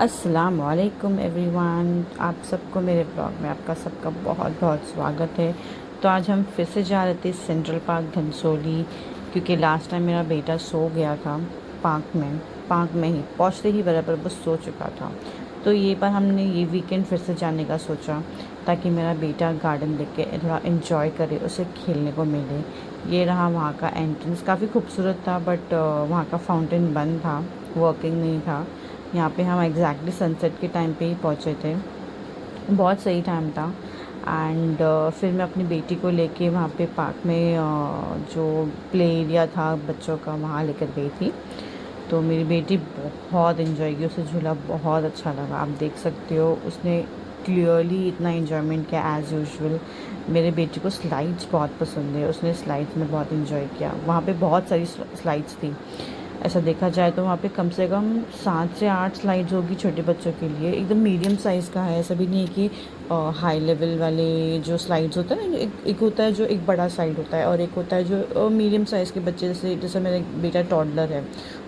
अस्सलाम वालेकुम एवरीवन, आप सबको मेरे ब्लॉग में आपका सबका बहुत बहुत स्वागत है। तो आज हम फिर से जा रहे थे सेंट्रल पार्क घनसोली, क्योंकि लास्ट टाइम मेरा बेटा सो गया था पार्क में ही पहुँचते ही बराबर वो सो चुका था। तो ये बार हमने ये वीकेंड फिर से जाने का सोचा, ताकि मेरा बेटा गार्डन देख के थोड़ा इन्जॉय करे, उसे खेलने को मिले। ये रहा वहाँ का एंट्रेंस, काफ़ी खूबसूरत था, बट वहाँ का फाउंटेन बंद था, वर्किंग नहीं था। यहाँ पे हम एग्जैक्टली सनसेट के टाइम पे ही पहुँचे थे, बहुत सही टाइम था। एंड फिर मैं अपनी बेटी को लेके वहाँ पे पार्क में जो प्ले एरिया था बच्चों का, वहाँ लेकर गई थी। तो मेरी बेटी बहुत इन्जॉय की, उसे झूला बहुत अच्छा लगा। आप देख सकते हो, उसने क्लियरली इतना इन्जॉयमेंट किया एज़ यूजुअल। मेरे बेटी को स्लाइड्स बहुत पसंद है, उसने स्लाइड्स में बहुत इन्जॉय किया। वहाँ पे बहुत सारी स्लाइड्स थी। ऐसा देखा जाए तो वहाँ पे कम से कम 7 से 8 स्लाइड्स होगी छोटे बच्चों के लिए। एकदम मीडियम साइज़ का है, ऐसा भी नहीं है कि हाई लेवल वाले जो स्लाइड्स होते हैं ना, एक होता है जो एक बड़ा स्लाइड होता है, और एक होता है जो मीडियम साइज़ के बच्चे, जैसे मेरा बेटा टॉडलर है,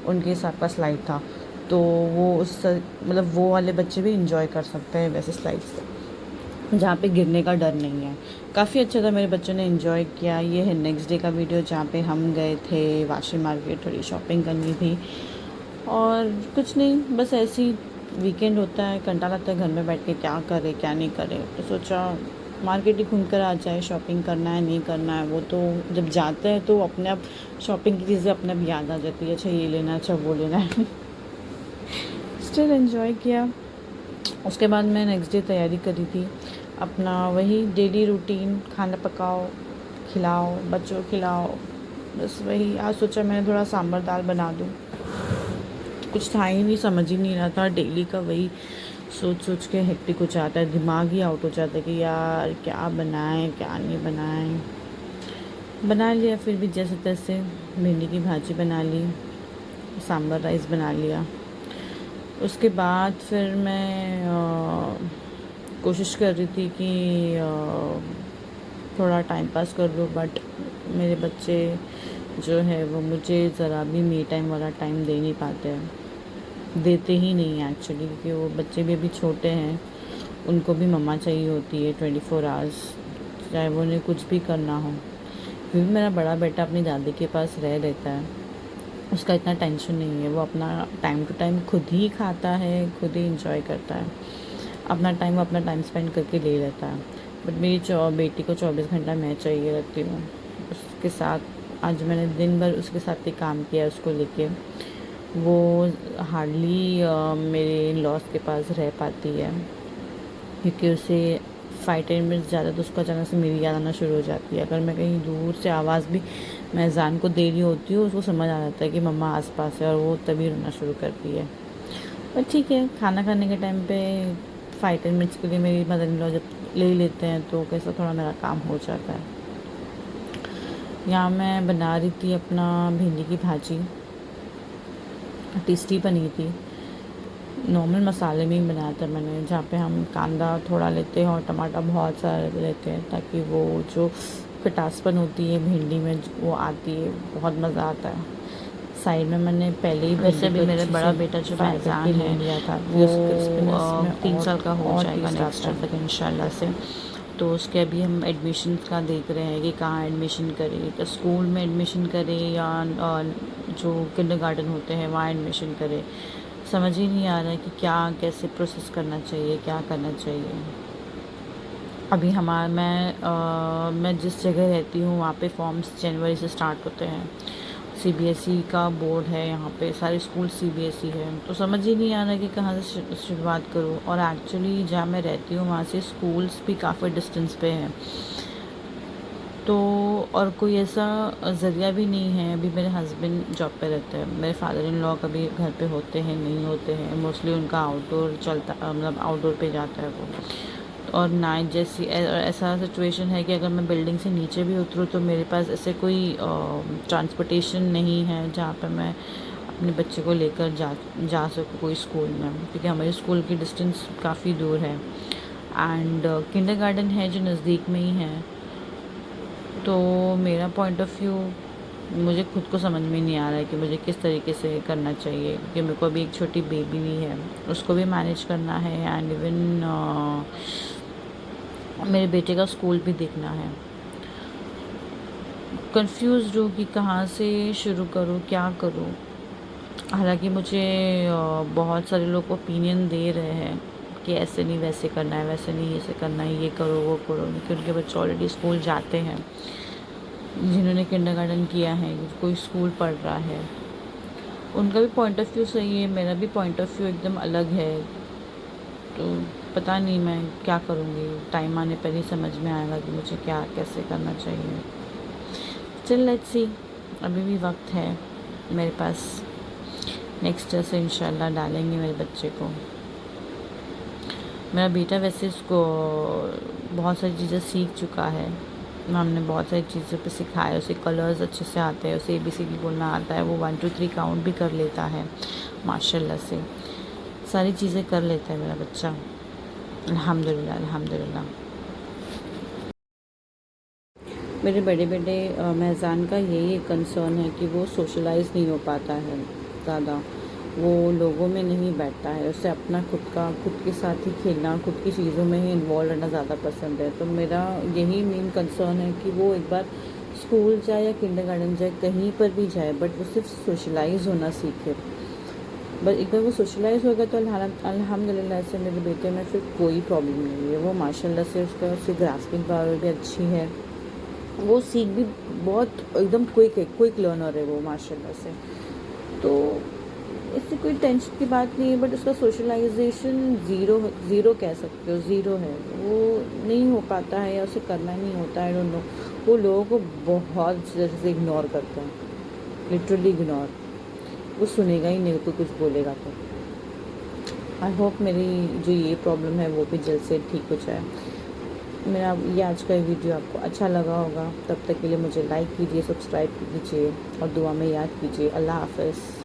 उनके हिसाब का स्लाइड था। तो वो उस मतलब वो वाले बच्चे भी इंजॉय कर सकते हैं वैसे स्लाइड्स, जहाँ पे गिरने का डर नहीं है। काफ़ी अच्छा था, मेरे बच्चों ने एंजॉय किया। ये है नेक्स्ट डे का वीडियो, जहाँ पे हम गए थे वाशी मार्केट, थोड़ी शॉपिंग करनी थी और कुछ नहीं, बस ऐसे ही वीकेंड होता है, घंटा लगता है घर में बैठ के क्या करे क्या नहीं करे। तो सोचा मार्केट ही घूम कर आ जाए, शॉपिंग करना है नहीं करना है वो तो जब जाते हैं तो अपने आप शॉपिंग की चीज़ें अपने आप याद आ जाती है, अच्छा ये लेना है, अच्छा वो लेना है। स्टिल एंजॉय किया। उसके बाद मैं नेक्स्ट डे तैयारी करी थी, अपना वही डेली रूटीन, खाना पकाओ, खिलाओ, बच्चों को खिलाओ, बस वही। आज सोचा मैंने थोड़ा सांभर दाल बना दूँ, कुछ था ही नहीं, समझ ही नहीं रहा था। डेली का वही सोच सोच के हेक्टिक हो जाता है, दिमाग ही आउट हो जाता है कि यार क्या बनाएं क्या नहीं बनाएं। बना लिया फिर भी जैसे तैसे, भिंडी की भाजी बना ली, सांभर राइस बना लिया। उसके बाद फिर मैं कोशिश कर रही थी कि थोड़ा टाइम पास कर लूँ, बट मेरे बच्चे जो है वो मुझे ज़रा भी मी टाइम वाला टाइम दे नहीं पाते हैं, देते ही नहीं हैं एक्चुअली, क्योंकि वो बच्चे भी अभी छोटे हैं, उनको भी मम्मा चाहिए होती है 24 आवर्स, चाहे वो उन्हें कुछ भी करना हो। फिर भी मेरा बड़ा बेटा अपनी दादी के पास रह लेता है, उसका इतना टेंशन नहीं है, वो अपना टाइम टू टाइम खुद ही खाता है, खुद ही इंजॉय करता है, अपना टाइम स्पेंड करके ले लेता है। बट मेरी बेटी को 24 घंटा मैं चाहिए रहती हूँ उसके साथ। आज मैंने दिन भर उसके साथ ही काम किया उसको लेके। वो हार्डली मेरे इन लॉस के पास रह पाती है, क्योंकि उसे 5-10 मिनट्स ज़्यादा तो उसको अचानक से मेरी याद आना शुरू हो जाती है। अगर मैं कहीं दूर से आवाज़ भी, मैं अज़ान को दे रही होती हूँ, उसको समझ आ जाता है कि मम्मा आसपास है, और वो तभी रोना शुरू करती है। पर ठीक है, खाना खाने के टाइम पे 5-10 मिनट्स के लिए मेरी मदर इन लॉ जब ले ही लेते हैं तो कैसा थोड़ा मेरा काम हो जाता है। यहाँ मैं बना रही थी अपना भिंडी की भाजी, टेस्टी बनी थी, नॉर्मल मसाले में ही बनाया था मैंने, जहाँ पे हम कांदा थोड़ा लेते हैं और टमाटर बहुत सारे लेते हैं, ताकि वो जो खटासपन होती है भिंडी में वो आती है, बहुत मज़ा आता है। साइड में मैंने पहले ही वैसे भी मेरा बड़ा बेटा जो फैज़ान है लिया था, वो 3 साल का हो जाएगा नेक्स्ट ईयर तक इंशाल्लाह से। तो उसके अभी हम एडमिशन का देख रहे हैं कि कहाँ एडमिशन करें, तो स्कूल में एडमिशन करें या जो किंडरगार्टन होते हैं वहाँ एडमिशन करें। समझ ही नहीं आ रहा है कि क्या कैसे प्रोसेस करना चाहिए, क्या करना चाहिए। अभी मैं जिस जगह रहती हूँ वहाँ पे फॉर्म्स जनवरी से स्टार्ट होते हैं। सीबीएसई का बोर्ड है यहाँ पे, सारे स्कूल सीबीएसई है, तो समझ ही नहीं आ रहा है कि कहाँ से शुरुआत करूँ। और एक्चुअली जहाँ मैं रहती हूँ वहाँ से स्कूल्स भी काफ़ी डिस्टेंस पे हैं, तो और कोई ऐसा ज़रिया भी नहीं है। अभी मेरे हस्बैंड जॉब पे रहते हैं, मेरे फादर इन लॉ कभी घर पे होते हैं नहीं होते हैं, मोस्टली उनका आउटडोर चलता, मतलब आउटडोर पे जाता है वो। और नाइट जैसी ऐसा सिचुएशन है कि अगर मैं बिल्डिंग से नीचे भी उतरूँ तो मेरे पास ऐसे कोई ट्रांसपोर्टेशन नहीं है जहाँ पर मैं अपने बच्चे को लेकर जा सकूँ कोई स्कूल में, क्योंकि हमारे स्कूल की डिस्टेंस काफ़ी दूर है। एंड किंडरगार्टन है जो नज़दीक में ही है। तो मेरा पॉइंट ऑफ व्यू मुझे खुद को समझ में नहीं आ रहा है कि मुझे किस तरीके से करना चाहिए, क्योंकि मेरे को अभी एक छोटी बेबी भी है, उसको भी मैनेज करना है एंड इवन मेरे बेटे का स्कूल भी देखना है। कंफ्यूज हूँ कि कहाँ से शुरू करूँ, क्या करूँ। हालांकि मुझे बहुत सारे लोग ओपिनियन दे रहे हैं कि ऐसे नहीं वैसे करना है, वैसे नहीं ऐसे करना है, ये करो वो करो, क्योंकि उनके बच्चे ऑलरेडी स्कूल जाते हैं। जिन्होंने किंडरगार्टन किया है, कोई स्कूल पढ़ रहा है, उनका भी पॉइंट ऑफ व्यू सही है, मेरा भी पॉइंट ऑफ व्यू एकदम अलग है। तो पता नहीं मैं क्या करूँगी, टाइम आने पर ही समझ में आएगा कि मुझे क्या कैसे करना चाहिए। चल लेट्स सी, अभी भी वक्त है मेरे पास। नेक्स्ट ईयर से इंशाल्लाह डालेंगे मेरे बच्चे को। मेरा बेटा वैसे इसको बहुत सारी चीज़ें सीख चुका है, हमने बहुत सारी चीज़ों पे सिखाया, उसे कलर्स अच्छे से आते हैं, उसे ABCD बोलना आता है, वो 1 2 3 काउंट भी कर लेता है माशाल्लाह से। सारी चीज़ें कर लेता है मेरा बच्चा, अल्हम्दुलिल्लाह अल्हम्दुलिल्लाह। मेरे बड़े बेटे महज़ान का यही एक कंसर्न है कि वो सोशलाइज़ नहीं हो पाता है ज़्यादा, वो लोगों में नहीं बैठता है, उसे अपना खुद के साथ ही खेलना, खुद की चीज़ों में ही इन्वॉल्व रहना ज़्यादा पसंद है। तो मेरा यही मेन कंसर्न है कि वो एक बार स्कूल जाए या किंडरगार्टन जाए, कहीं पर भी जाए, बट वो सिर्फ सोशलाइज़ होना सीखे। बस एक बार वो सोशलाइज़ हो गया तो अल्हम्दुलिल्लाह से मेरे बेटे में फिर कोई प्रॉब्लम नहीं है। वो माशाल्लाह से उसकी ग्रास्पिंग पावर भी अच्छी है, वो सीख भी बहुत एकदम क्विक लर्नर है वो माशाल्लाह से। तो इससे कोई टेंशन की बात नहीं है, बट उसका सोशलाइजेशन ज़ीरो कह सकते हो, ज़ीरो है, वो नहीं हो पाता है या उसे करना नहीं होता है। डोंट नो, वो लोगों को बहुत जल्दी से इग्नोर करता है, लिटरली इग्नोर। वो सुनेगा ही नहीं, कोई कुछ बोलेगा तो। आई होप मेरी जो ये प्रॉब्लम है वो भी जल्द से ठीक हो जाए। मेरा ये आज का वीडियो आपको अच्छा लगा होगा, तब तक के लिए मुझे लाइक कीजिए, सब्सक्राइब कीजिए और दुआ में याद कीजिए। अल्लाह हाफ़िज़।